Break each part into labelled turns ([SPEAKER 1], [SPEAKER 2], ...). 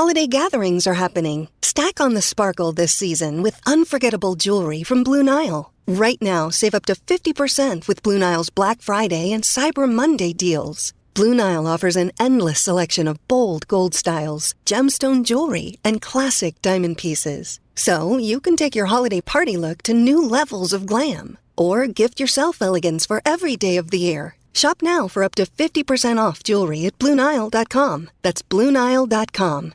[SPEAKER 1] Holiday gatherings are happening. Stack on the sparkle this season with unforgettable jewelry from Blue Nile. Right now, save up to 50% with Blue Nile's Black Friday and Cyber Monday deals. Blue Nile offers an endless selection of bold gold styles, gemstone jewelry, and classic diamond pieces. So you can take your holiday party look to new levels of glam. Or gift yourself elegance for every day of the year. Shop now for up to 50% off jewelry at BlueNile.com. That's BlueNile.com.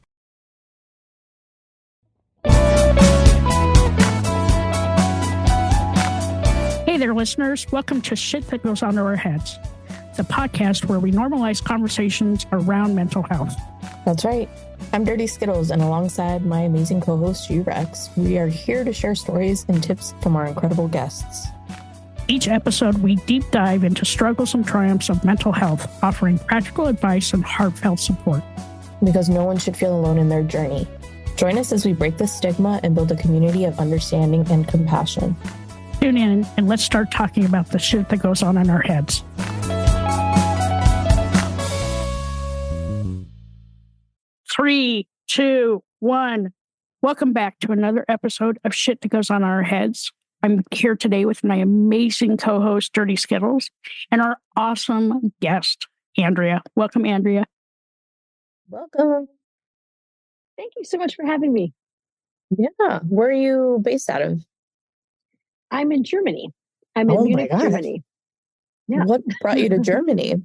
[SPEAKER 2] Hey there, listeners. Welcome to Shit That Goes On to Our Heads, the podcast where we normalize conversations around mental health.
[SPEAKER 3] That's right. I'm Dirty Skittles, and alongside my amazing co-host, Rex, we are here to share stories and tips from our incredible guests.
[SPEAKER 2] Each episode, we deep dive into struggles and triumphs of mental health, offering practical advice and heartfelt support.
[SPEAKER 3] Because no one should feel alone in their journey. Join us as we break the stigma and build a community of understanding and compassion.
[SPEAKER 2] Tune in and let's start talking about the shit that goes on in our heads. Three, two, one. Welcome back to another episode of Shit That Goes On Our Heads. I'm here today with my amazing co-host, Dirty Skittles, and our awesome guest, Andrea. Welcome, Andrea.
[SPEAKER 3] Welcome.
[SPEAKER 4] Thank you so much for having me.
[SPEAKER 3] Yeah. Where are you based out of?
[SPEAKER 4] I'm in Germany. I'm in Munich, Germany.
[SPEAKER 3] Yeah. What brought you to Germany?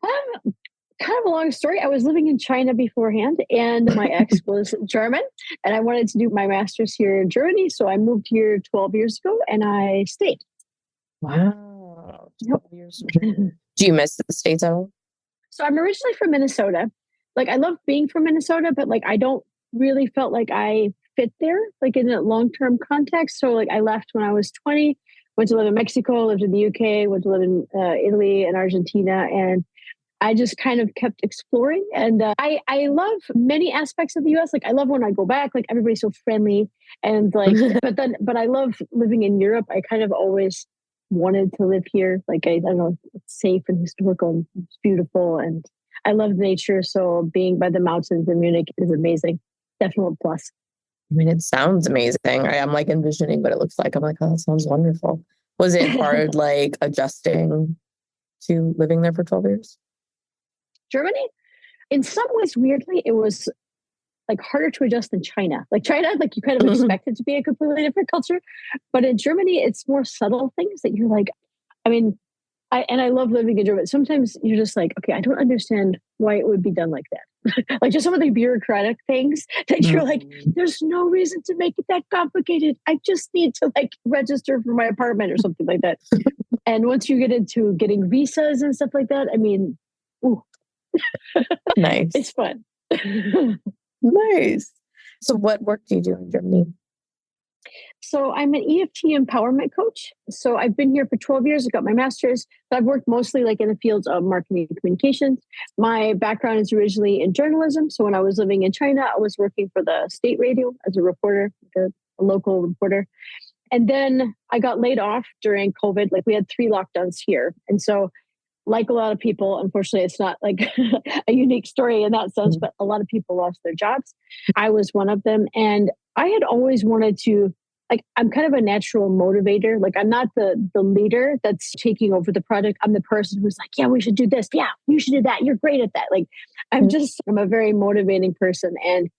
[SPEAKER 4] Kind of a long story. I was living in China beforehand, and my ex was German, and I wanted to do my master's here in Germany. So I moved here 12 years ago, and I stayed.
[SPEAKER 3] Wow. 12 years. Do you miss the States at all?
[SPEAKER 4] So I'm originally from Minnesota. Like, I love being from Minnesota, but like, I don't really felt like I fit there, like in a long-term context. So like, I left when I was 20, went to live in Mexico, lived in the UK, went to live in Italy and Argentina. And I just kind of kept exploring. And I love many aspects of the US. Like, I love when I go back, like everybody's so friendly and like, but I love living in Europe. I kind of always wanted to live here. Like, I don't know, it's safe and historical and it's beautiful. And I love nature. So being by the mountains in Munich is amazing. Definitely a plus.
[SPEAKER 3] I mean, it sounds amazing. I'm like envisioning what it looks like. I'm like, oh, that sounds wonderful. Was it hard, like adjusting to living there for 12 years?
[SPEAKER 4] Germany, in some ways, weirdly, it was like harder to adjust than China. Like China, like you kind of expect it to be a completely different culture. But in Germany, it's more subtle things that you're like, I mean, I love living in Germany. Sometimes you're just like, okay, I don't understand why it would be done like that. Like just some of the bureaucratic things that you're like, there's no reason to make it that complicated. I just need to like register for my apartment or something like that. And once you get into getting visas and stuff like that, I mean, ooh.
[SPEAKER 3] Nice.
[SPEAKER 4] It's fun.
[SPEAKER 3] Nice. So what work do you do in Germany?
[SPEAKER 4] So I'm an EFT empowerment coach. So I've been here for 12 years. I got my master's. But I've worked mostly like in the fields of marketing and communications. My background is originally in journalism. So when I was living in China, I was working for the state radio as a reporter, a local reporter. And then I got laid off during COVID. Like we had 3 lockdowns here. And so like a lot of people, unfortunately, it's not like a unique story in that sense, but a lot of people lost their jobs. I was one of them. And I had always wanted to, like, I'm kind of a natural motivator. Like, I'm not the leader that's taking over the project. I'm the person who's like, yeah, we should do this. Yeah, you should do that. You're great at that. Like, I'm a very motivating person. And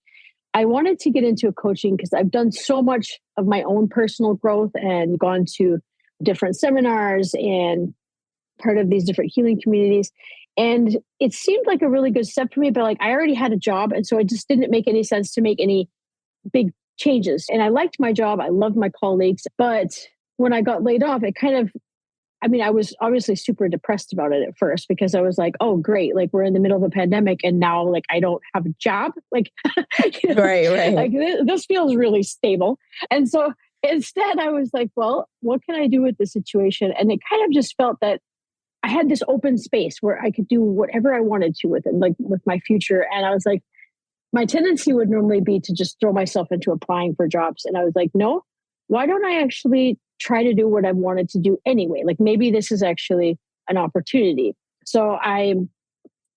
[SPEAKER 4] I wanted to get into coaching because I've done so much of my own personal growth and gone to different seminars and part of these different healing communities. And it seemed like a really good step for me, but like I already had a job. And so it just didn't make any sense to make any big changes. And I liked my job. I loved my colleagues. But when I got laid off, it kind of, I mean, I was obviously super depressed about it at first because I was like, oh, great. Like we're in the middle of a pandemic and now like I don't have a job. Like, you know,
[SPEAKER 3] right.
[SPEAKER 4] Like this feels really stable. And so instead I was like, well, what can I do with the situation? And it kind of just felt that I had this open space where I could do whatever I wanted to with it, like with my future. And I was like, my tendency would normally be to just throw myself into applying for jobs. And I was like, no, why don't I actually try to do what I wanted to do anyway? Like maybe this is actually an opportunity. So I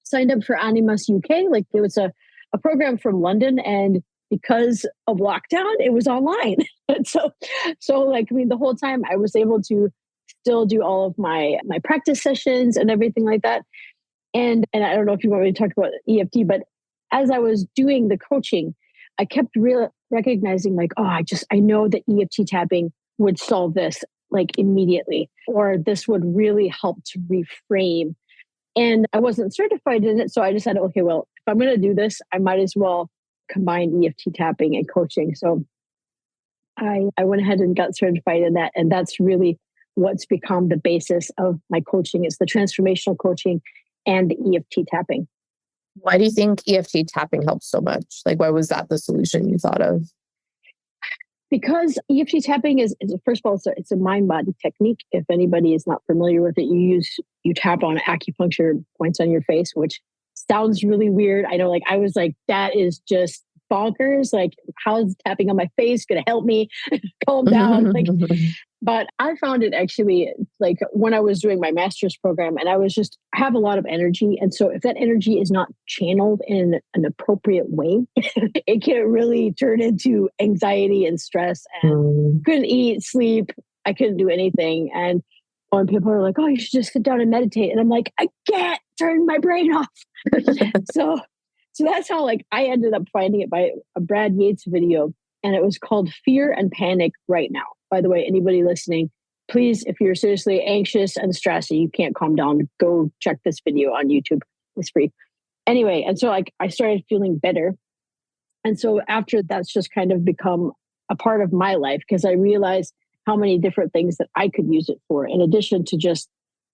[SPEAKER 4] signed up for Animas UK. Like it was a a program from London, and because of lockdown, it was online. And so like, I mean, the whole time I was able to still do all of my practice sessions and everything like that. And I don't know if you want me to talk about EFT, but as I was doing the coaching, I kept recognizing like, oh, I know that EFT tapping would solve this like immediately, or this would really help to reframe. And I wasn't certified in it. So I decided, okay, well, if I'm going to do this, I might as well combine EFT tapping and coaching. So I went ahead and got certified in that. And that's really what's become the basis of my coaching. It's the transformational coaching and the EFT tapping.
[SPEAKER 3] Why do you think EFT tapping helps so much? Like, why was that the solution you thought of?
[SPEAKER 4] Because EFT tapping is first of all, it's a mind-body technique. If anybody is not familiar with it, you tap on acupuncture points on your face, which sounds really weird. I know, like, I was like, that is just bonkers. Like, how is tapping on my face going to help me calm down? Like, but I found it actually, like, when I was doing my master's program, and I have a lot of energy. And so if that energy is not channeled in an appropriate way, it can really turn into anxiety and stress, and couldn't eat, sleep. I couldn't do anything. And when people are like, oh, you should just sit down and meditate. And I'm like, I can't turn my brain off. So that's how, like, I ended up finding it by a Brad Yates video. And it was called Fear and Panic Right Now. By the way, anybody listening, please, if you're seriously anxious and stressed and you can't calm down, go check this video on YouTube. It's free. Anyway, and so like I started feeling better. And so after that's just kind of become a part of my life, because I realized how many different things that I could use it for, in addition to just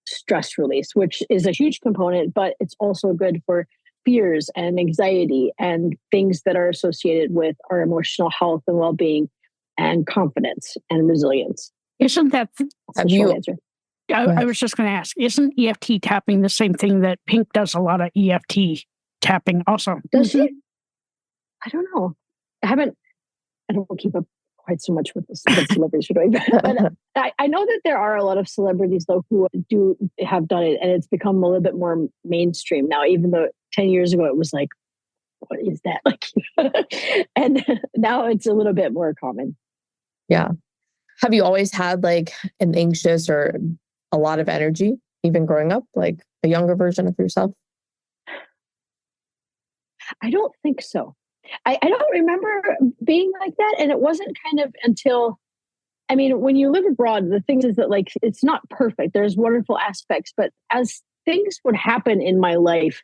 [SPEAKER 4] stress release, which is a huge component, but it's also good for fears and anxiety and things that are associated with our emotional health and well-being and confidence and resilience.
[SPEAKER 2] Isn't that...
[SPEAKER 3] Have you...
[SPEAKER 4] Answer.
[SPEAKER 2] I was just going to ask, isn't EFT tapping the same thing that Pink does a lot of EFT tapping also?
[SPEAKER 4] Does she? I don't know. I don't keep up quite so much with what celebrities are doing. But I know that there are a lot of celebrities, though, who have done it, and it's become a little bit more mainstream now, even though 10 years ago it was like, what is that? Like, and now it's a little bit more common.
[SPEAKER 3] Yeah. Have you always had like an anxious or a lot of energy, even growing up, like a younger version of yourself?
[SPEAKER 4] I don't think so. I don't remember being like that. And it wasn't kind of until, I mean, when you live abroad, the thing is that, like, it's not perfect. There's wonderful aspects, but as things would happen in my life,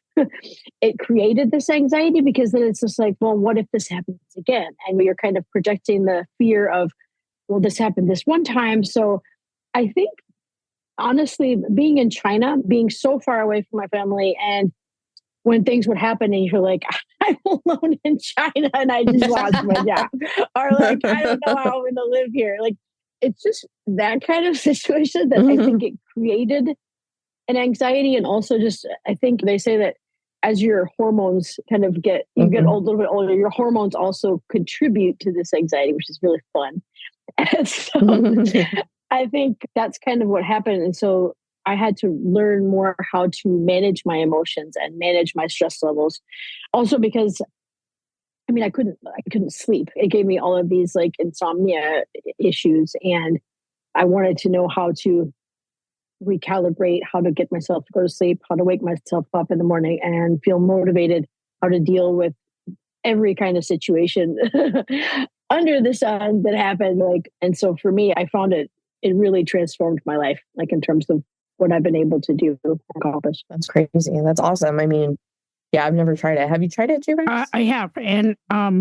[SPEAKER 4] it created this anxiety, because then it's just like, well, what if this happens again? And you're kind of projecting the fear of, well, this happened this one time. So I think, honestly, being in China, being so far away from my family, and when things would happen and you're like, I'm alone in China and I just lost my job, or like, I don't know how I'm going to live here. Like, it's just that kind of situation that I think it created an anxiety. And also just, I think they say that as your hormones kind of get a little bit older, your hormones also contribute to this anxiety, which is really fun. And so I think that's kind of what happened. And so I had to learn more how to manage my emotions and manage my stress levels. Also because, I mean, I couldn't sleep. It gave me all of these like insomnia issues, and I wanted to know how to recalibrate, how to get myself to go to sleep, how to wake myself up in the morning and feel motivated, how to deal with every kind of situation under the sun that happened. Like, and so for me, I found it really transformed my life, like in terms of what I've been able to do and accomplish.
[SPEAKER 3] That's crazy. That's awesome. I mean, yeah, I've never tried it. Have you tried it, Jay?
[SPEAKER 2] I have. And I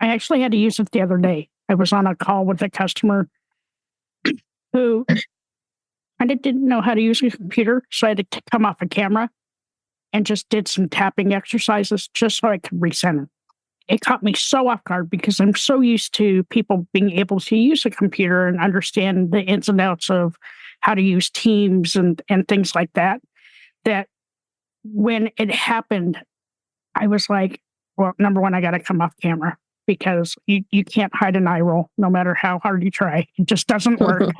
[SPEAKER 2] actually had to use it the other day. I was on a call with a customer who kind of didn't know how to use a computer. So I had to come off a camera and just did some tapping exercises just so I could recenter. It caught me so off guard because I'm so used to people being able to use a computer and understand the ins and outs of how to use Teams and things like that, that when it happened, I was like, well, number one, I got to come off camera, because you can't hide an eye roll no matter how hard you try. It just doesn't work.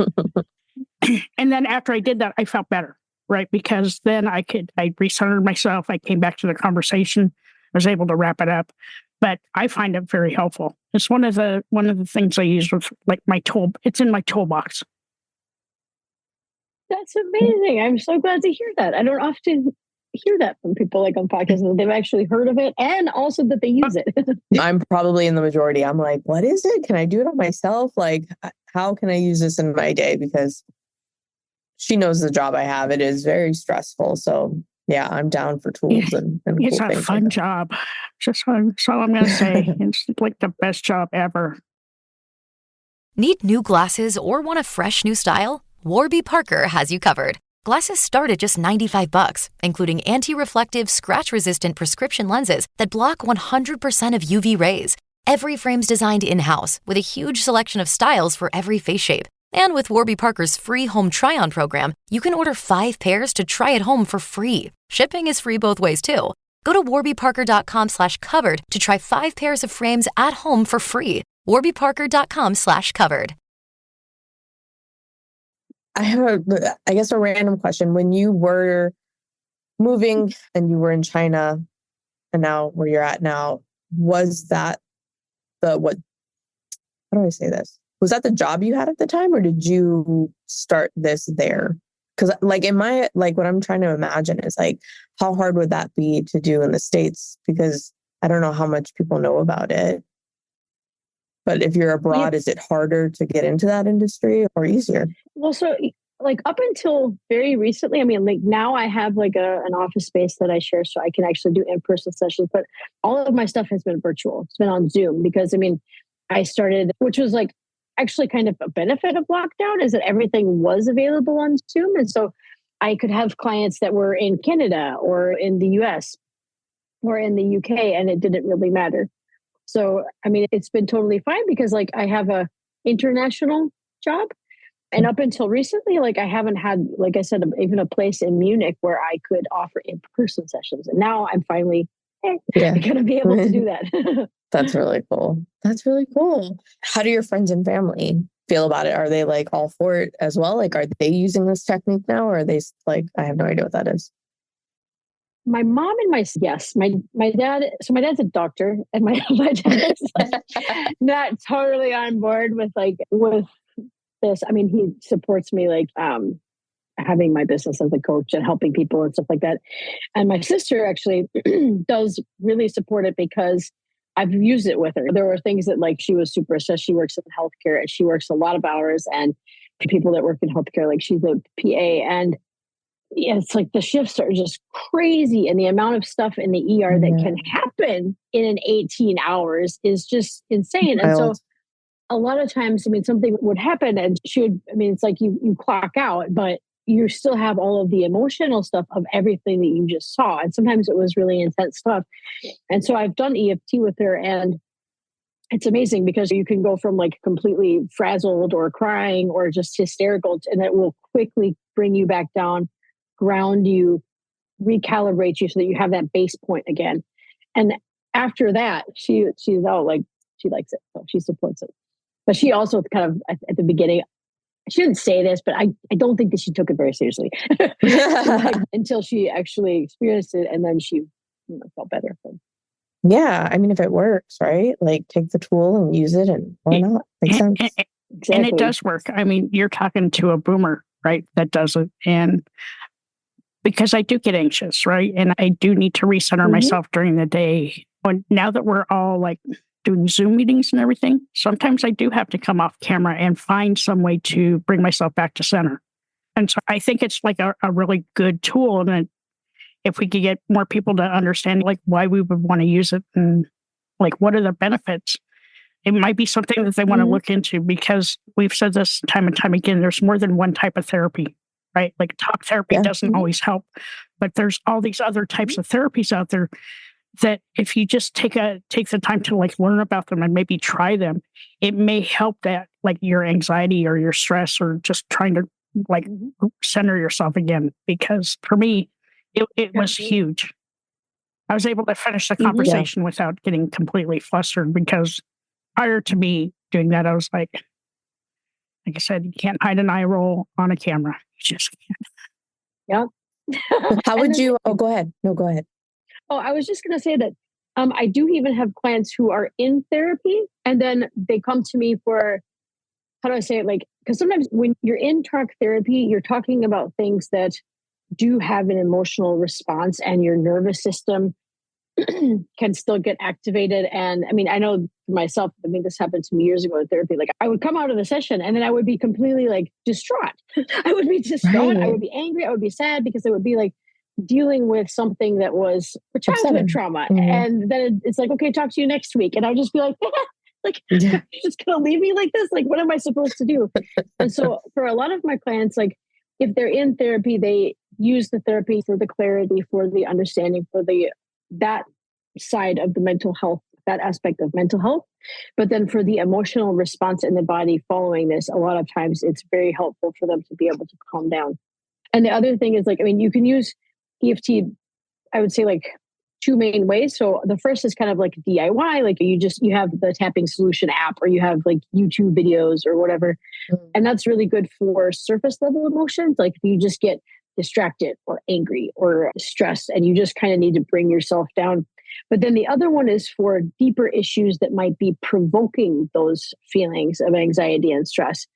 [SPEAKER 2] And then after I did that, I felt better, right? Because then I recentered myself. I came back to the conversation. was able to wrap it up. But I find it very helpful. It's one of the things I use with like my tool. It's in my toolbox.
[SPEAKER 4] That's amazing. I'm so glad to hear that. I don't often hear that from people like on podcasts that they've actually heard of it and also that they use it.
[SPEAKER 3] I'm probably in the majority. I'm like, what is it? Can I do it on myself? Like, how can I use this in my day? Because she knows the job I have. It is very stressful. So yeah, I'm down for tools and
[SPEAKER 2] it's
[SPEAKER 3] cool
[SPEAKER 2] a
[SPEAKER 3] things
[SPEAKER 2] fun
[SPEAKER 3] like
[SPEAKER 2] job. That's all I'm going to say. It's like the best job ever.
[SPEAKER 5] Need new glasses or want a fresh new style? Warby Parker has you covered. Glasses start at just $95, including anti-reflective, scratch-resistant prescription lenses that block 100% of UV rays. Every frame's designed in-house with a huge selection of styles for every face shape. And with Warby Parker's free home try-on program, you can order 5 pairs to try at home for free. Shipping is free both ways, too. Go to warbyparker.com/covered to try 5 pairs of frames at home for free. warbyparker.com/covered.
[SPEAKER 3] I have, I guess, a random question. When you were moving and you were in China and now where you're at now, was that how do I say this? Was that the job you had at the time or did you start this there? Because like what I'm trying to imagine is like, how hard would that be to do in the States? Because I don't know how much people know about it. But if you're abroad, is it harder to get into that industry or easier?
[SPEAKER 4] Well, so like up until very recently, I mean, like now I have like an office space that I share so I can actually do in-person sessions, but all of my stuff has been virtual. It's been on Zoom because I mean, I started, which was like actually kind of a benefit of lockdown is that everything was available on Zoom. And so I could have clients that were in Canada or in the US or in the UK and it didn't really matter. So, I mean, it's been totally fine because like I have a international job. And up until recently, like I haven't had, like I said, even a place in Munich where I could offer in-person sessions. And now I'm finally going to be able to do that.
[SPEAKER 3] That's really cool. That's really cool. How do your friends and family feel about it? Are they like all for it as well? Like, are they using this technique now? Or are they like, I have no idea what that is?
[SPEAKER 4] My mom and yes, my dad. So my dad's a doctor, and my dad is like not totally on board with this. I mean, he supports me like having my business as a coach and helping people and stuff like that. And my sister actually does really support it because I've used it with her. There were things that like she was super stressed. She works in healthcare and she works a lot of hours, and people that work in healthcare, like she's a PA, and yeah, it's like the shifts are just crazy. And the amount of stuff in the ER that can happen in an 18 hours is just insane. And so a lot of times, I mean, something would happen and it's like you clock out, but you still have all of the emotional stuff of everything that you just saw. And sometimes it was really intense stuff. And so I've done EFT with her and it's amazing because you can go from like completely frazzled or crying or just hysterical and it will quickly bring you back down, ground you, recalibrate you so that you have that base point again. And after that, she's like, she likes it. So she supports it. But she also kind of at the beginning, I shouldn't say this, but I don't think that she took it very seriously until she actually experienced it. And then she felt better.
[SPEAKER 3] Yeah. I mean, if it works, right? Like take the tool and use it and why not? Makes sense.
[SPEAKER 4] Exactly.
[SPEAKER 2] And it does work. I mean, you're talking to a boomer, right? That does it. And because I do get anxious, right? And I do need to recenter myself during the day. And now that we're all like doing Zoom meetings and everything, sometimes I do have to come off camera and find some way to bring myself back to center. And so I think it's like a really good tool. And then if we could get more people to understand like why we would want to use it and like what are the benefits, it might be something that they want to look into because we've said this time and time again, there's more than one type of therapy. Right? Like talk therapy doesn't always help, but there's all these other types of therapies out there that if you just take the time to like learn about them and maybe try them, it may help that like your anxiety or your stress or just trying to like center yourself again. Because for me, it was huge. I was able to finish the conversation without getting completely flustered because prior to me doing that, I was like I said, you can't hide an eye roll on a camera. You just can't.
[SPEAKER 4] Yeah.
[SPEAKER 3] How would you? Oh, go ahead. No, go ahead.
[SPEAKER 4] Oh, I was just going to say that I do even have clients who are in therapy and then they come to me for, how do I say it? Like, because sometimes when you're in talk therapy, you're talking about things that do have an emotional response and your nervous system can still get activated. And I mean, I know myself, I mean, this happened to me years ago in therapy. Like I would come out of the session and then I would be completely like distraught. I would be distraught.
[SPEAKER 3] Right.
[SPEAKER 4] I would be angry. I would be sad because it would be like dealing with something that was a childhood
[SPEAKER 3] Upsetting.
[SPEAKER 4] trauma.
[SPEAKER 3] Mhm.
[SPEAKER 4] And then it's like, okay, talk to you next week. And I'll just be like, like,
[SPEAKER 3] Yeah.
[SPEAKER 4] you're just going to leave me like this? Like, what am I supposed to do? And so for a lot of my clients, like if they're in therapy, they use the therapy for the clarity, for the understanding, for that side of the mental health, that aspect of mental health. But then for the emotional response in the body following this, a lot of times it's very helpful for them to be able to calm down. And the other thing is like, I mean, you can use EFT, I would say like two main ways. So the first is kind of like DIY, like you have the tapping solution app or you have like YouTube videos or whatever. And that's really good for surface level emotions. Like if you just get distracted or angry or stressed and you just kind of need to bring yourself down. But then the other one is for deeper issues that might be provoking those feelings of anxiety and stress.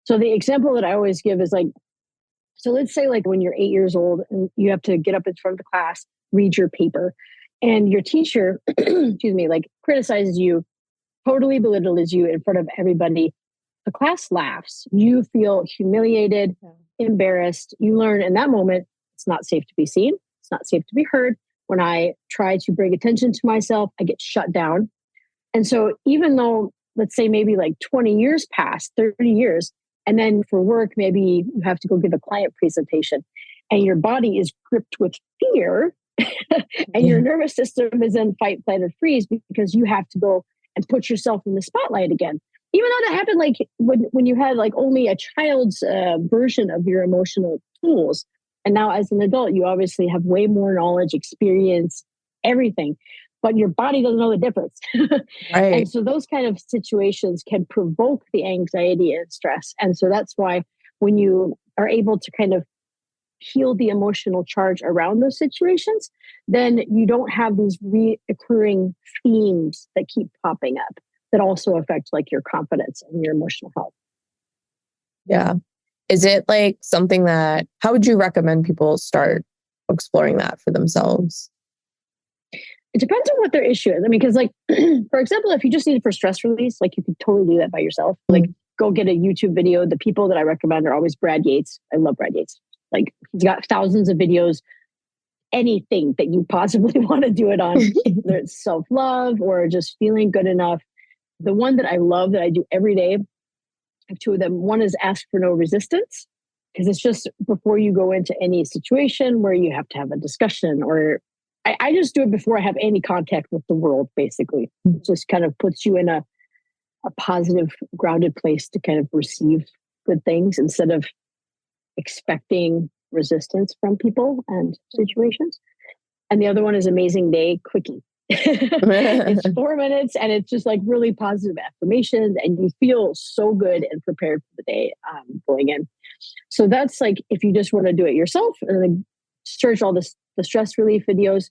[SPEAKER 4] So the example that I always give is like, so let's say like when you're 8 years old and you have to get up in front of the class, read your paper, and your teacher, excuse me, like criticizes you, totally belittles you in front of everybody. The class laughs. You feel humiliated, embarrassed. You learn in that moment, it's not safe to be seen. It's not safe to be heard. When I try to bring attention to myself, I get shut down. And so even though, let's say maybe like 20 years pass, 30 years, and then for work, maybe you have to go give a client presentation and your body is gripped with fear and your nervous system is in fight, flight, or freeze because you have to go and put yourself in the spotlight again. Even though that happened like when you had like only a child's version of your emotional tools. And now as an adult, you obviously have way more knowledge, experience, everything, but your body doesn't know the difference.
[SPEAKER 3] Right.
[SPEAKER 4] And so those kind of situations can provoke the anxiety and stress. And so that's why when you are able to kind of heal the emotional charge around those situations, then you don't have these reoccurring themes that keep popping up that also affect like your confidence and your emotional health.
[SPEAKER 3] Yeah. Is it like something that, how would you recommend people start exploring that for themselves?
[SPEAKER 4] It depends on what their issue is. I mean, because like, for example, if you just need it for stress release, like you could totally do that by yourself. Like go get a YouTube video. The people that I recommend are always Brad Yates. I love Brad Yates. Like he's got thousands of videos, anything that you possibly want to do it on, whether it's self-love or just feeling good enough. The one that I love that I do every day, I have two of them. One is ask for no resistance, because it's just before you go into any situation where you have to have a discussion or I just do it before I have any contact with the world, basically. It just kind of puts you in a positive, grounded place to kind of receive good things instead of expecting resistance from people and situations. And the other one is Amazing Day Quickie. It's 4 minutes and it's just like really positive affirmations and you feel so good and prepared for the day going in. So that's like if you just want to do it yourself and then search all the stress relief videos.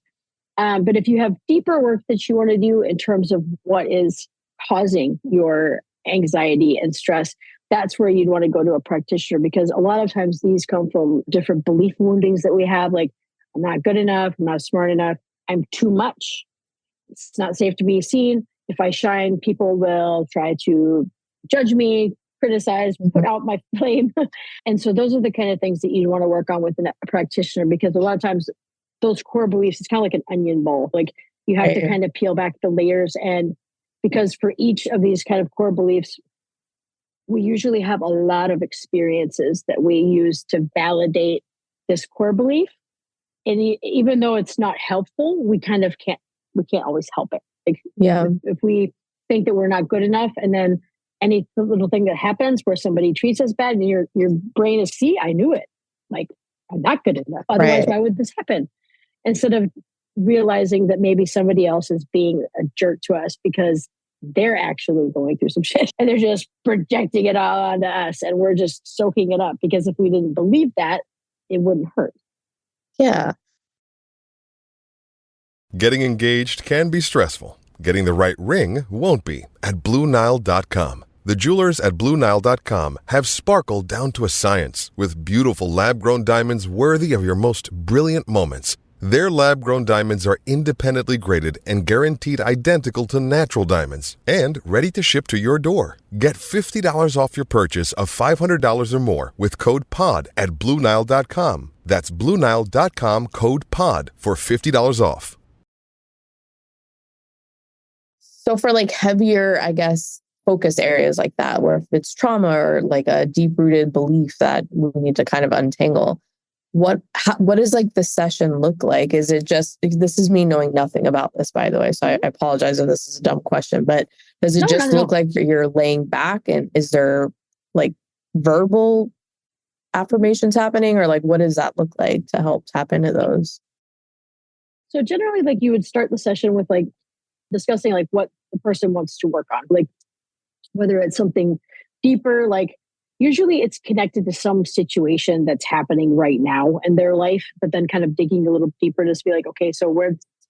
[SPEAKER 4] But if you have deeper work that you want to do in terms of what is causing your anxiety and stress, that's where you'd want to go to a practitioner, because a lot of times these come from different belief woundings that we have, like I'm not good enough, I'm not smart enough, I'm too much. It's not safe to be seen. If I shine, people will try to judge me, criticize, put out my flame. And so those are the kind of things that you want to work on with a practitioner, because a lot of times those core beliefs, it's kind of like an onion bowl. Like you have to kind of peel back the layers. And because for each of these kind of core beliefs, we usually have a lot of experiences that we use to validate this core belief. And even though it's not helpful, we can't always help it. Like, if we think that we're not good enough, and then any little thing that happens where somebody treats us bad, and your brain is, see, I knew it. Like I'm not good enough. Otherwise, why would this happen? Instead of realizing that maybe somebody else is being a jerk to us because they're actually going through some shit and they're just projecting it all onto us, and we're just soaking it up, because if we didn't believe that, it wouldn't hurt.
[SPEAKER 3] Yeah.
[SPEAKER 6] Getting engaged can be stressful. Getting the right ring won't be at BlueNile.com. The jewelers at BlueNile.com have sparkle down to a science with beautiful lab-grown diamonds worthy of your most brilliant moments. Their lab-grown diamonds are independently graded and guaranteed identical to natural diamonds and ready to ship to your door. Get $50 off your purchase of $500 or more with code POD at BlueNile.com. That's BlueNile.com, code POD for $50 off.
[SPEAKER 3] So for like heavier, I guess, focus areas like that, where if it's trauma or like a deep-rooted belief that we need to kind of untangle, what does like the session look like? Is it just, this is me knowing nothing about this, by the way, so I apologize if this is a dumb question, but does it just look like you're laying back, and is there like verbal affirmations happening, or like what does that look like to help tap into those?
[SPEAKER 4] So generally, like you would start the session with like discussing like what the person wants to work on, like whether it's something deeper, like usually it's connected to some situation that's happening right now in their life, but then kind of digging a little deeper to be like, okay, so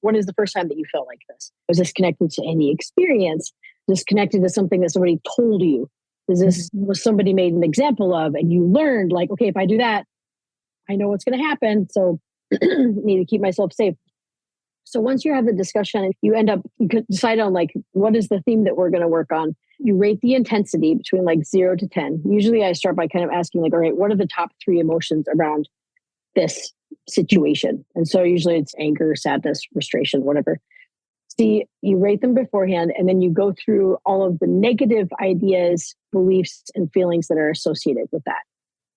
[SPEAKER 4] when is the first time that you felt like this? Was this connected to any experience? Is this connected to something that somebody told you? Was somebody made an example of, and you learned like, okay, if I do that, I know what's going to happen. So I need to keep myself safe. So once you have the discussion, you could decide on like, what is the theme that we're going to work on? You rate the intensity between like 0 to 10. Usually I start by kind of asking like, all right, what are the top 3 emotions around this situation? And so usually it's anger, sadness, frustration, whatever. See, you rate them beforehand, and then you go through all of the negative ideas, beliefs, and feelings that are associated with that.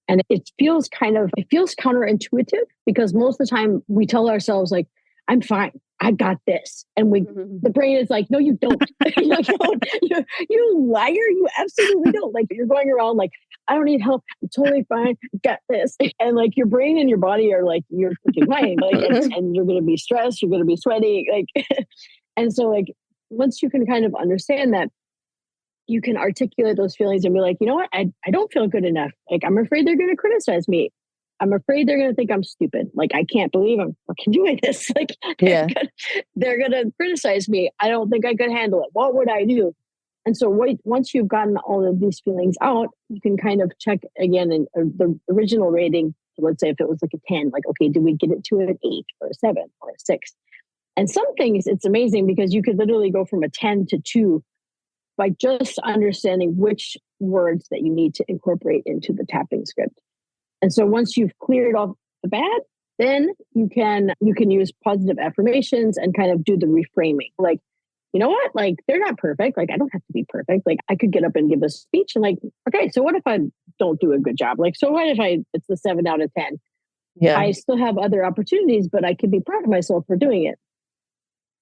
[SPEAKER 4] And it feels counterintuitive, because most of the time we tell ourselves like, I'm fine, I got this. And the brain is like, no, you don't. You liar, you absolutely don't. Like you're going around like, I don't need help, I'm totally fine, got this. And like your brain and your body are like, you're freaking lying. Like, and you're going to be stressed, you're going to be sweaty. Like, and so like, once you can kind of understand that, you can articulate those feelings and be like, you know what, I don't feel good enough. Like, I'm afraid they're going to criticize me. I'm afraid they're going to think I'm stupid. Like, I can't believe I'm fucking doing this. Like, they're going to criticize me. I don't think I could handle it. What would I do? And so once you've gotten all of these feelings out, you can kind of check again in the original rating. Let's say if it was like a 10, like, okay, did we get it to an 8 or a 7 or a 6? And some things, it's amazing because you could literally go from a 10 to 2 by just understanding which words that you need to incorporate into the tapping script. And so once you've cleared off the bad, then you can use positive affirmations and kind of do the reframing. Like, you know what? Like, they're not perfect. Like, I don't have to be perfect. Like, I could get up and give a speech and like, okay, so what if I don't do a good job? Like, so what if it's the 7 out of 10? Yeah. I still have other opportunities, but I can be proud of myself for doing it.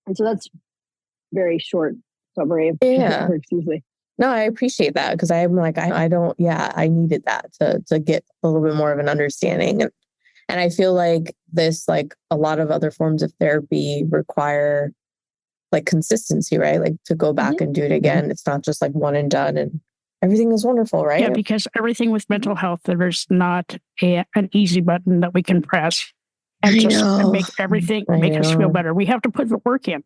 [SPEAKER 4] And so that's very short summary of how it works usually.
[SPEAKER 3] No, I appreciate that, because I'm like, I needed that to get a little bit more of an understanding. And I feel like this, like a lot of other forms of therapy, require like consistency, right? Like to go back and do it again. It's not just like one and done and everything is wonderful, right?
[SPEAKER 2] Yeah, because everything with mental health, there's not an easy button that we can press and make everything make us feel better. We have to put the work in.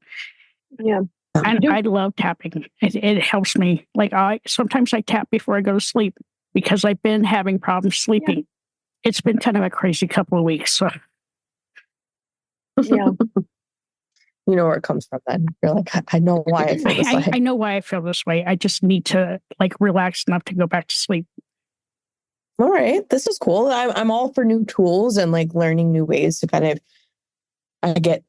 [SPEAKER 4] Yeah.
[SPEAKER 2] And I love tapping. It helps me. Like sometimes I tap before I go to sleep because I've been having problems sleeping. Yeah. It's been kind of a crazy couple of weeks. So.
[SPEAKER 4] Yeah.
[SPEAKER 3] You know where it comes from then. You're like, I know why I feel this way.
[SPEAKER 2] I know why I feel this way. I just need to like relax enough to go back to sleep.
[SPEAKER 3] All right. This is cool. I'm all for new tools and like learning new ways to kind of get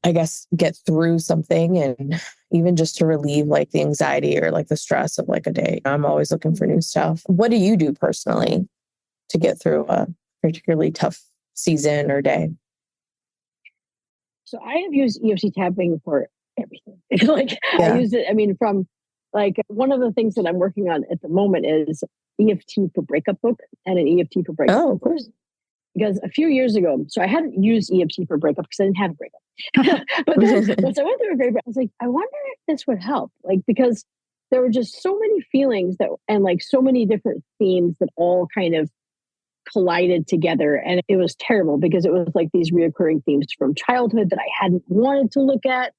[SPEAKER 3] through something, and even just to relieve like the anxiety or like the stress of like a day. I'm always looking for new stuff. What do you do personally to get through a particularly tough season or day?
[SPEAKER 4] So I have used EFT tapping for everything. I use it. I mean, from like one of the things that I'm working on at the moment is EFT for breakup book and an EFT for breakup.
[SPEAKER 3] Oh, of course.
[SPEAKER 4] Because a few years ago, so I hadn't used EFT for breakup because I didn't have a breakup. But then once I went through a breakup, I was like, I wonder if this would help. Like, because there were just so many feelings and like so many different themes that all kind of collided together. And it was terrible because it was like these reoccurring themes from childhood that I hadn't wanted to look at.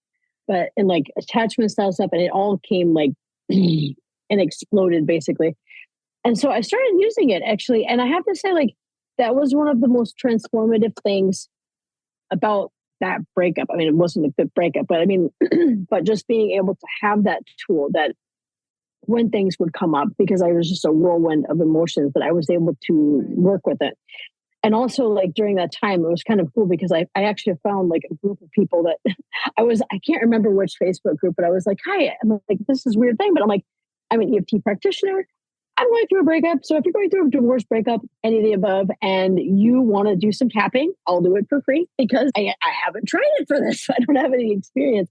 [SPEAKER 4] and like attachment style stuff, and it all came like and exploded basically. And so I started using it actually, and I have to say, like, that was one of the most transformative things about that breakup. I mean, it wasn't a good breakup, but I mean, but just being able to have that tool that when things would come up, because I was just a whirlwind of emotions, that I was able to work with it. And also, like, during that time, it was kind of cool because I actually found like a group of people that I can't remember which Facebook group, but I was like, hi, I'm like, this is a weird thing, but I'm like, I'm an EFT practitioner. I'm going through a breakup. So if you're going through a divorce breakup, any of the above, and you want to do some tapping, I'll do it for free because I haven't tried it for this. So I don't have any experience.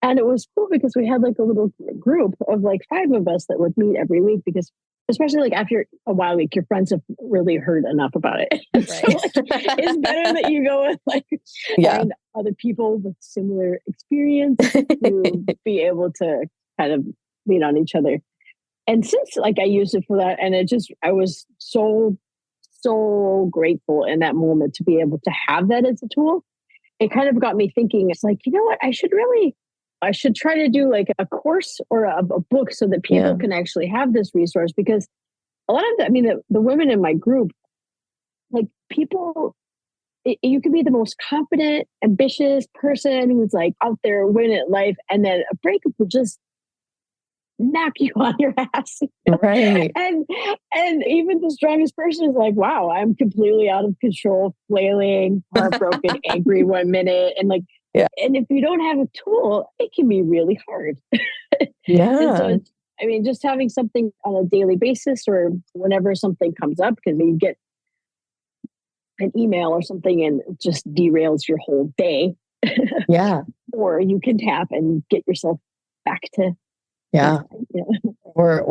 [SPEAKER 4] And it was cool because we had like a little group of like 5 of us that would meet every week, because especially like after a while, like your friends have really heard enough about it.
[SPEAKER 3] Right.
[SPEAKER 4] So like, it's better that you go and like find other people with similar experience to be able to kind of lean on each other. And since like I used it for that, and I was so grateful in that moment to be able to have that as a tool. It kind of got me thinking, it's like, you know what, I should try to do like a course or a book so that people can actually have this resource, because a lot of the women in my group, like people, you can be the most confident, ambitious person who's like out there winning at life, and then a breakup will just knock you on your ass.
[SPEAKER 3] Right.
[SPEAKER 4] And even the strongest person is like, wow, I'm completely out of control, flailing, heartbroken, angry 1 minute. And like, and if you don't have a tool, it can be really hard. And so, I mean, just having something on a daily basis or whenever something comes up, because you get an email or something and it just derails your whole day. Or you can tap and get yourself back to
[SPEAKER 3] or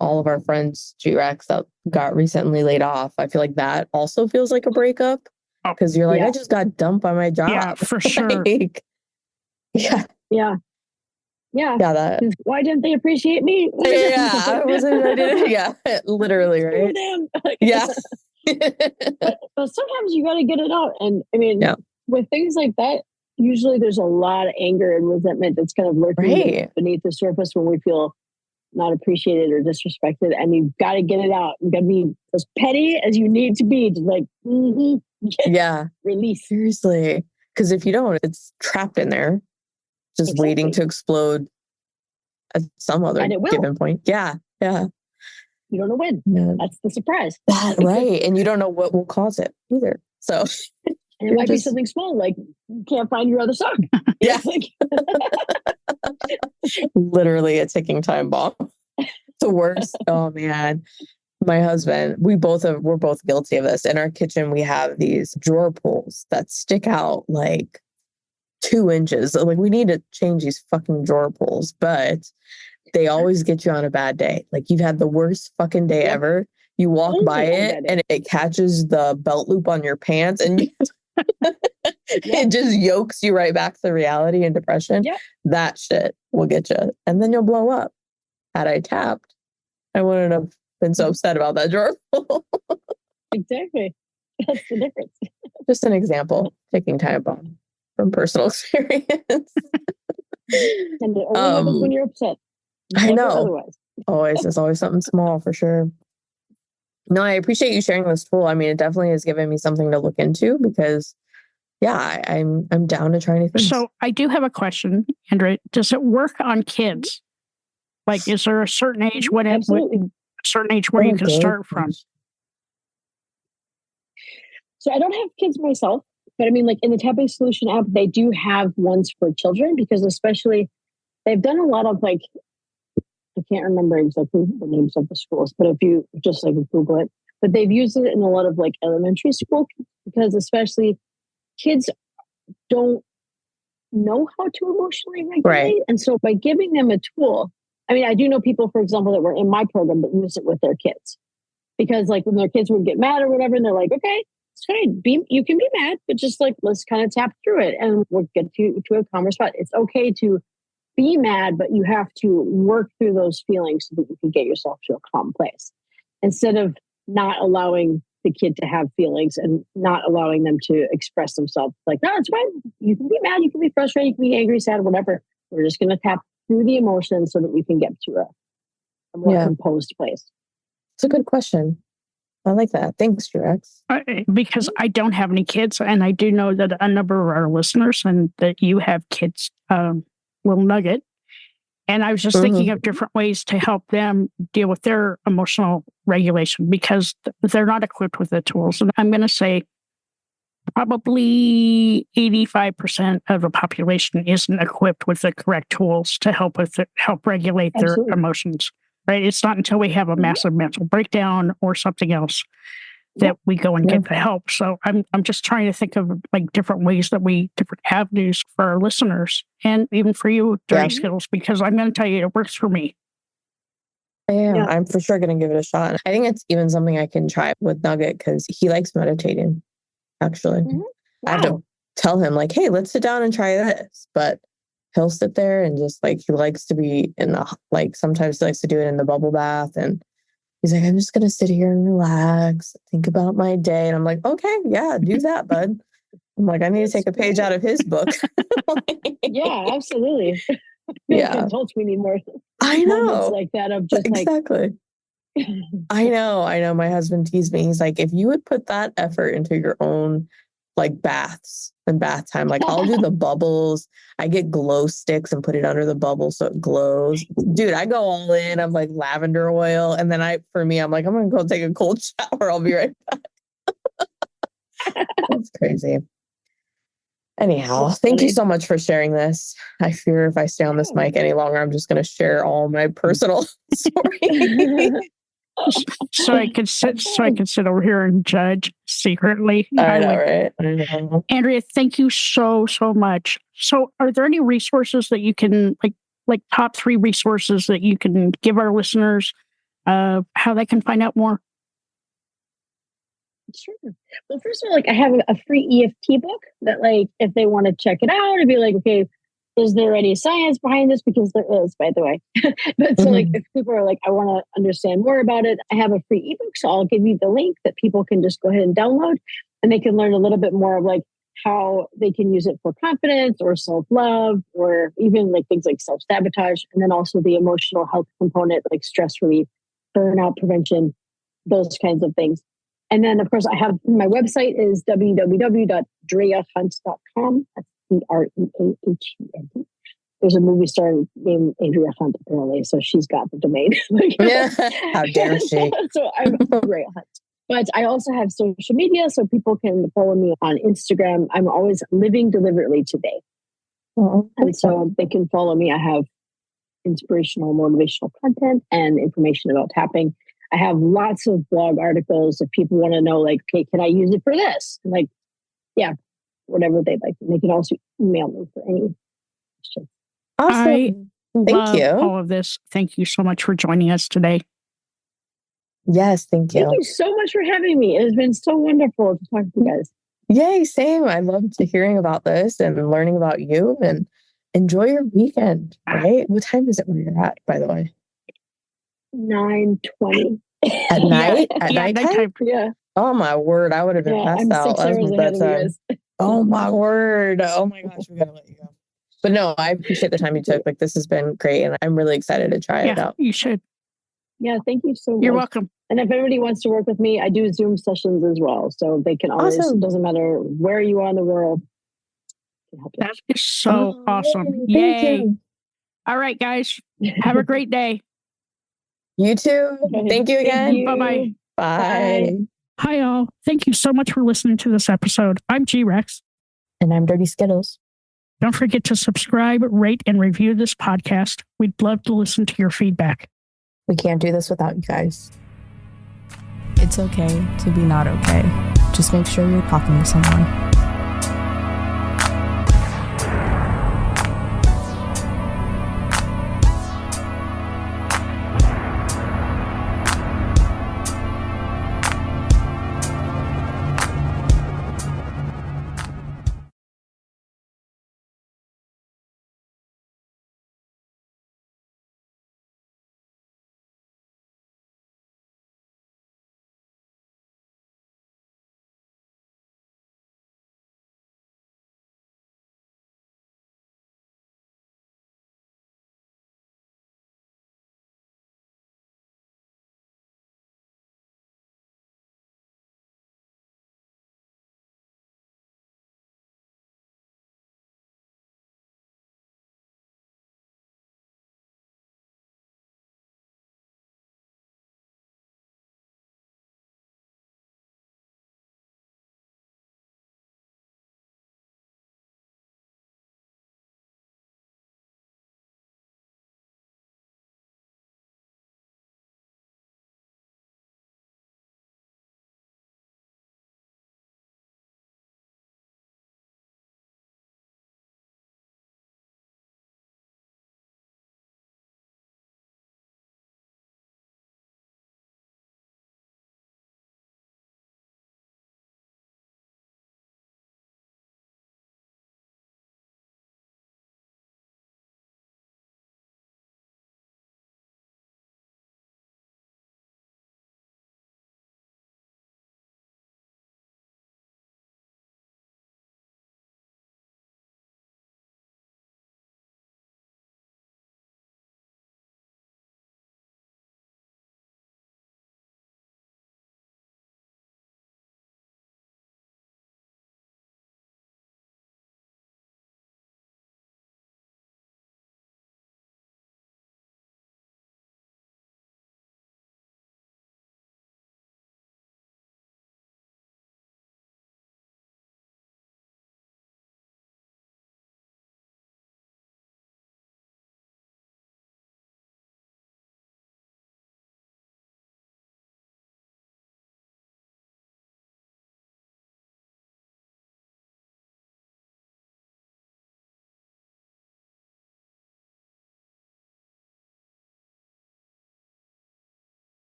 [SPEAKER 3] all of our friends G-Rex that got recently laid off. I feel like that also feels like a breakup, because you're like, I just got dumped by my job.
[SPEAKER 2] Yeah, for sure.
[SPEAKER 3] That.
[SPEAKER 4] Why didn't they appreciate me?
[SPEAKER 3] I didn't. Literally, right?
[SPEAKER 4] But sometimes you got to get it out, and I mean, with things like that, usually there's a lot of anger and resentment that's kind of lurking beneath the surface when we feel not appreciated or disrespected, and you've got to get it out. You've got to be as petty as you need to be to like, release.
[SPEAKER 3] Seriously, because if you don't, it's trapped in there, just waiting to explode at some other given point. You don't
[SPEAKER 4] know when. That's the surprise.
[SPEAKER 3] Right, and you don't know what will cause it either. So.
[SPEAKER 4] And it might be something small, like you can't find your other sock.
[SPEAKER 3] Literally a ticking time bomb. The worst. Oh man. My husband, we're both guilty of this. In our kitchen, we have these drawer pulls that stick out like 2 inches. Like, we need to change these fucking drawer pulls, but they always get you on a bad day. Like, you've had the worst fucking day ever. You walk by it and it catches the belt loop on your pants, and it just yokes you right back to reality and depression. That shit will get you. And then you'll blow up. Had I tapped, I wouldn't have been so upset about that drawer.
[SPEAKER 4] Exactly. That's the difference.
[SPEAKER 3] Just an example. Ticking time bomb from personal experience.
[SPEAKER 4] And it only happens when you're upset.
[SPEAKER 3] I know.
[SPEAKER 4] Otherwise.
[SPEAKER 3] There's always something small for sure. No, I appreciate you sharing this tool. I mean, it definitely has given me something to look into, because I'm down to try new things.
[SPEAKER 2] So I do have a question, Andrea. Does it work on kids? Like, is there a certain age where you can start from?
[SPEAKER 4] So I don't have kids myself, but I mean, like in the Tapping Solution app, they do have ones for children, because especially they've done a lot of like, I can't remember exactly the names of the schools, but if you just like Google it, but they've used it in a lot of like elementary school, because especially kids don't know how to emotionally regulate.
[SPEAKER 3] Right.
[SPEAKER 4] And so by giving them a tool, I mean, I do know people, for example, that were in my program that use it with their kids, because like when their kids would get mad or whatever, and they're like, okay, it's fine. You can be mad, but just like, let's kind of tap through it and we'll get to a calmer spot. It's okay to be mad, but you have to work through those feelings so that you can get yourself to a calm place, instead of not allowing the kid to have feelings and not allowing them to express themselves. Like, no, it's fine. You can be mad, you can be frustrated, you can be angry, sad, whatever. We're just going to tap through the emotions so that you can get to a more composed place.
[SPEAKER 3] It's a good question. I like that. Thanks, Drex.
[SPEAKER 2] Because I don't have any kids, and I do know that a number of our listeners and that you have kids, little nugget. And I was just thinking of different ways to help them deal with their emotional regulation because they're not equipped with the tools. And I'm going to say probably 85% of the population isn't equipped with the correct tools to help regulate their emotions. Right? It's not until we have a massive mental breakdown or something else that we go and get the help. So I'm just trying to think of like different ways that different avenues for our listeners and even for you, Dirty Skittles, because I'm going to tell you it works for me.
[SPEAKER 3] Yeah, I'm for sure going to give it a shot. I think it's even something I can try with Nugget because he likes meditating, actually. Wow. I have to tell him like, hey, let's sit down and try this. But he'll sit there and just like, he likes to be in the, like sometimes he likes to do it in the bubble bath. And he's like, I'm just going to sit here and relax, think about my day. And I'm like, okay, yeah, do that, bud. I'm like, I need to take a page out of his book.
[SPEAKER 4] Yeah, absolutely.
[SPEAKER 3] Yeah.
[SPEAKER 4] Adults, we need more.
[SPEAKER 3] I know.
[SPEAKER 4] Like that of just
[SPEAKER 3] exactly. I know. My husband teased me. He's like, if you would put that effort into your own like baths and bath time, like I'll do the bubbles. I get glow sticks and put it under the bubble so it glows. Dude, I go all in. I'm like lavender oil. And then I'm like, I'm going to go take a cold shower. I'll be right back. That's crazy. Anyhow, thank you so much for sharing this. I fear if I stay on this mic any longer, I'm just going to share all my personal stories.
[SPEAKER 2] So I can sit over here and judge secretly.
[SPEAKER 3] I know, right? I know.
[SPEAKER 2] Andrea, thank you so much. So are there any resources that you can like top 3 resources that you can give our listeners how they can find out more?
[SPEAKER 4] Sure. Well, first of all, like I have a free EFT book that like if they want to check it out and be like, okay, is there any science behind this? Because there is, by the way. But so like if people are like, I want to understand more about it, I have a free ebook. So I'll give you the link that people can just go ahead and download and they can learn a little bit more of like how they can use it for confidence or self-love or even like things like self-sabotage. And then also the emotional health component, like stress relief, burnout prevention, those kinds of things. And then, of course, I have my website is www.dreahunt.com. That's Treahunt. There's a movie star named Andrea Hunt, apparently, so she's got the domain.
[SPEAKER 3] How dare she?
[SPEAKER 4] So I'm Andrea Hunt. But I also have social media, so people can follow me on Instagram. I'm always living deliberately today. And so they can follow me. I have inspirational, motivational content and information about tapping. I have lots of blog articles if people want to know, like, okay, can I use it for this? Like, yeah, whatever they'd like. And they can also email me for any questions.
[SPEAKER 3] Awesome.
[SPEAKER 2] Thank you. All of this. Thank you so much for joining us today.
[SPEAKER 3] Yes, thank you.
[SPEAKER 4] Thank you so much for having me. It has been so wonderful to talk to you guys.
[SPEAKER 3] Yay, same. I loved hearing about this and learning about you and enjoy your weekend, right? What time is it where you're at, by the way?
[SPEAKER 4] 9:20.
[SPEAKER 3] At night? At nighttime?
[SPEAKER 4] Yeah.
[SPEAKER 3] Oh my word. I would have been passed out.
[SPEAKER 4] I'm 6 hours ahead of you guys.
[SPEAKER 3] Oh my word. Oh my gosh, we gotta let you go. But no, I appreciate the time you took. Like this has been great and I'm really excited to try it out.
[SPEAKER 2] You should.
[SPEAKER 4] Yeah, thank you so much.
[SPEAKER 2] You're welcome.
[SPEAKER 4] And if anybody wants to work with me, I do Zoom sessions as well. So they can always, it doesn't matter where you are in the world.
[SPEAKER 2] That is so awesome. Yay. All right, guys. Have a great day.
[SPEAKER 3] You too. Thank you again.
[SPEAKER 2] Bye-bye.
[SPEAKER 3] Bye.
[SPEAKER 2] Hi, all. Thank you so much for listening to this episode. I'm G-Rex.
[SPEAKER 3] And I'm Dirty Skittles.
[SPEAKER 2] Don't forget to subscribe, rate, and review this podcast. We'd love to listen to your feedback.
[SPEAKER 3] We can't do this without you guys.
[SPEAKER 7] It's okay to be not okay. Just make sure you're talking to someone.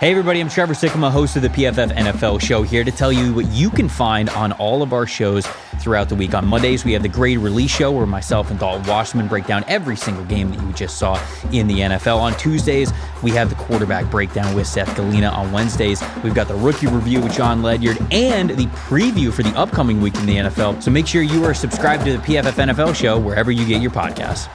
[SPEAKER 8] Hey everybody, I'm Trevor Sikkema, host of the PFF NFL show, here to tell you what you can find on all of our shows throughout the week. On Mondays, we have the grade release show where myself and Dalton Washman break down every single game that you just saw in the NFL. On Tuesdays, we have the quarterback breakdown with Seth Galina. On Wednesdays, we've got the rookie review with John Ledyard and the preview for the upcoming week in the NFL. So make sure you are subscribed to the PFF NFL show wherever you get your podcasts.